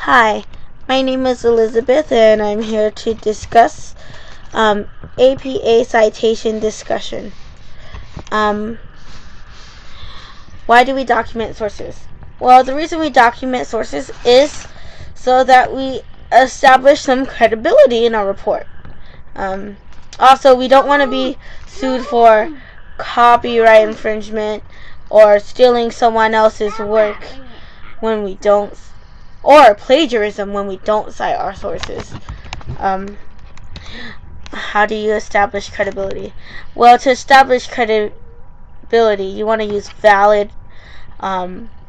Hi, my name is Elizabeth and I'm here to discuss APA citation discussion. Why do we document sources? Well, the reason we document sources is so that we establish some credibility in our report. Also, we don't want to be sued for copyright infringement or stealing someone else's work when we don't, or plagiarism when we don't cite our sources. How do you establish credibility? Well, to establish credibility, you want to use valid,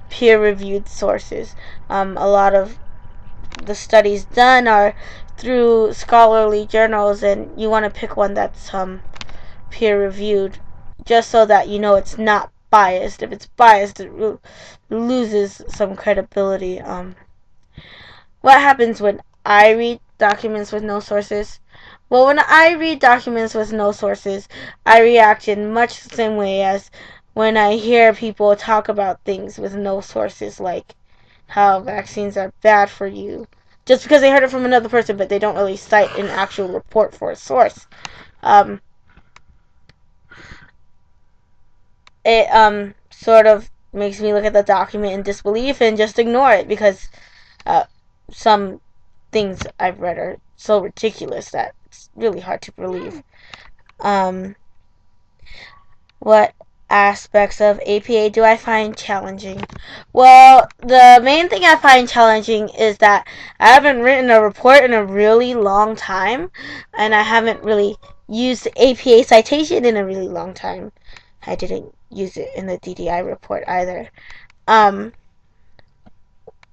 peer-reviewed sources. A lot of the studies done are through scholarly journals, and you want to pick one that's peer-reviewed, just so that you know it's not biased. If it's biased, it loses some credibility. What happens when I read documents with no sources? Well, when I read documents with no sources, I react in much the same way as when I hear people talk about things with no sources, like how vaccines are bad for you, just because they heard it from another person, but they don't really cite an actual report for a source. It sort of makes me look at the document in disbelief and just ignore it, because some things I've read are so ridiculous that it's really hard to believe. What aspects of APA do I find challenging? Well, the main thing I find challenging is that I haven't written a report in a really long time, and I haven't really used the APA citation in a really long time. I didn't use it in the DDI report either.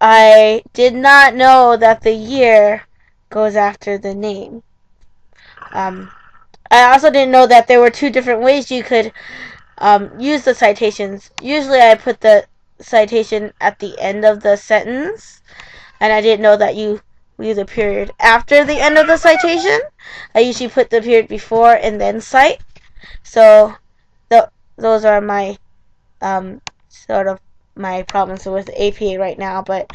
I did not know that the year goes after the name. I also didn't know that there were two different ways you could use the citations. Usually I put the citation at the end of the sentence, and I didn't know that you use a period after the end of the citation. I usually put the period before and then cite. So those are my sort of my problems with APA right now, but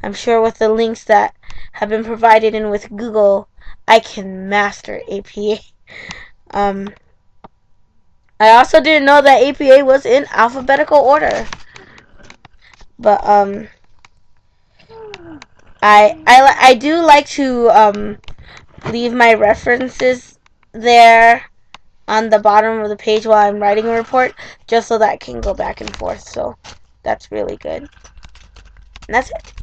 I'm sure with the links that have been provided and with Google, I can master APA. I also didn't know that APA was in alphabetical order, but I do like to leave my references there on the bottom of the page while I'm writing a report, just so that I can go back and forth. So that's really good. And that's it.